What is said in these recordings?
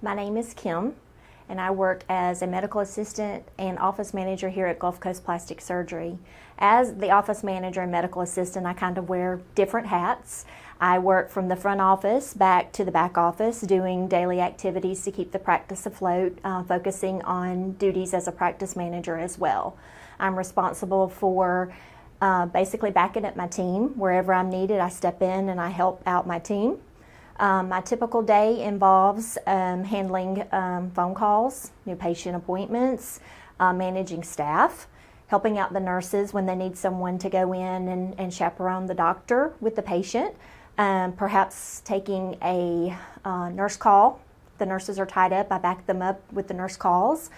My name is Kim, and I work as a medical assistant and office manager here at Gulf Coast Plastic Surgery. As the office manager and medical assistant, I kind of wear different hats. I work from the front office back to the back office, doing daily activities to keep the practice afloat, focusing on duties as a practice manager as well. I'm responsible for basically backing up my team. Wherever I'm needed, I step in and I help out my team. My typical day involves handling phone calls, new patient appointments, managing staff, helping out the nurses when they need someone to go in and chaperone the doctor with the patient, perhaps taking a nurse call. The nurses are tied up, I back them up with the nurse calls.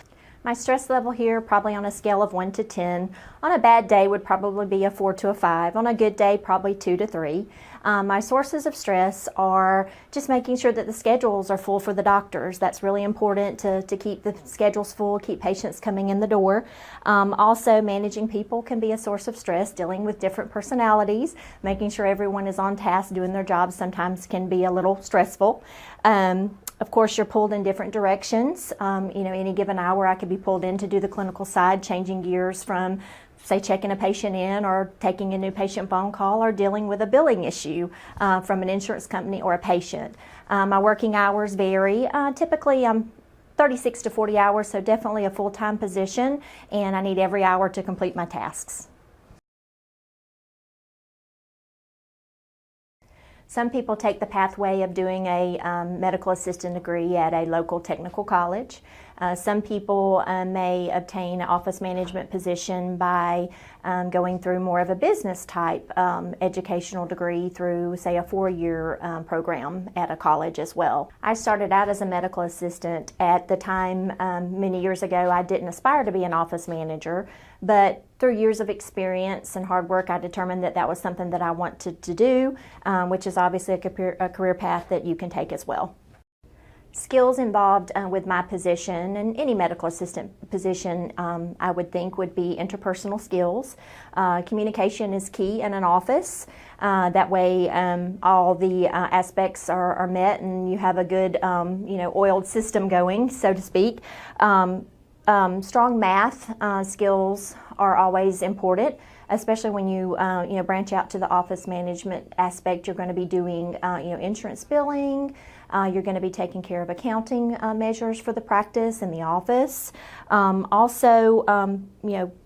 My stress level here, probably on a scale of 1 to 10. On a bad day would probably be a 4 to a 5. On a good day, probably 2 to 3. My sources of stress are just making sure that the schedules are full for the doctors. That's really important to keep the schedules full, keep patients coming in the door. Also, managing people can be a source of stress, dealing with different personalities. Making sure everyone is on task doing their jobs sometimes can be a little stressful. Of course, you're pulled in different directions. Any given hour I could be pulled in to do the clinical side, changing gears from, say, checking a patient in or taking a new patient phone call or dealing with a billing issue from an insurance company or a patient. My working hours vary. Typically, I'm 36 to 40 hours, so definitely a full-time position, and I need every hour to complete my tasks. Some people take the pathway of doing a medical assistant degree at a local technical college. Some people may obtain an office management position by going through more of a business type educational degree through, say, a 4-year program at a college as well. I started out as a medical assistant. At the time, many years ago, I didn't aspire to be an office manager, but through years of experience and hard work, I determined that that was something that I wanted to do, which is obviously a career path that you can take as well. Skills involved with my position and any medical assistant position, I would think, would be interpersonal skills. Communication is key in an office. That way all the aspects are met and you have a good oiled system going, so to speak. Strong math skills are always important, especially when you branch out to the office management aspect. You're going to be doing insurance billing. You're going to be taking care of accounting measures for the practice in the office.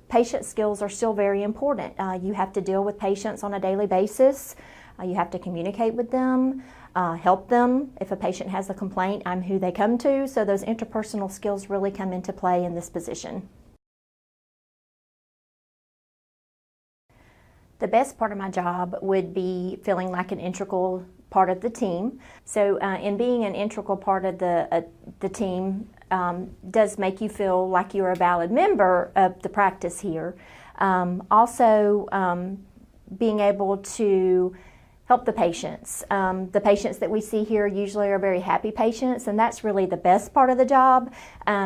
Patient skills are still very important. You have to deal with patients on a daily basis. You have to communicate with them, help them. If a patient has a complaint, I'm who they come to. So those interpersonal skills really come into play in this position. The best part of my job would be feeling like an integral part of the team. So in being an integral part of the team does make you feel like you're a valid member of the practice here. Being able to help the patients. The patients that we see here usually are very happy patients, and that's really the best part of the job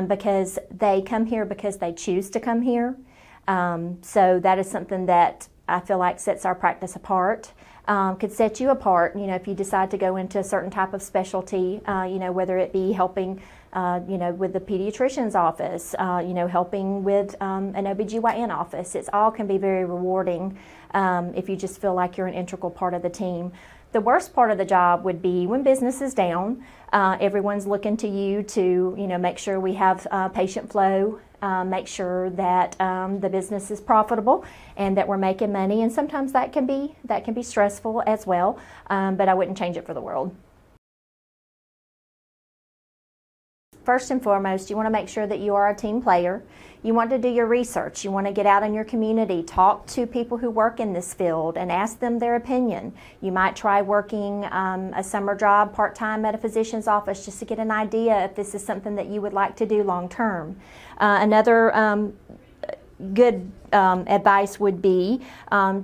because they come here because they choose to come here. So that is something that I feel like sets our practice apart. Could set you apart, if you decide to go into a certain type of specialty, whether it be helping, with the pediatrician's office, helping with an OBGYN office. It all can be very rewarding if you just feel like you're an integral part of the team. The worst part of the job would be when business is down. Everyone's looking to you to, make sure we have patient flow, make sure that the business is profitable and that we're making money. And sometimes that can be stressful as well, but I wouldn't change it for the world. First and foremost, you want to make sure that you are a team player. You want to do your research. You want to get out in your community, talk to people who work in this field and ask them their opinion. You might try working a summer job part-time at a physician's office just to get an idea if this is something that you would like to do long-term. Another good advice would be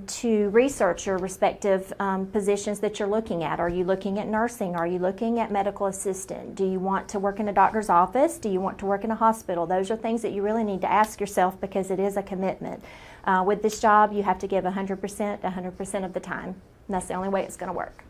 to research your respective positions that you're looking at. Are you looking at nursing? Are you looking at medical assistant? Do you want to work in a doctor's office? Do you want to work in a hospital? Those are things that you really need to ask yourself because it is a commitment. With this job, you have to give 100% of the time. And that's the only way it's going to work.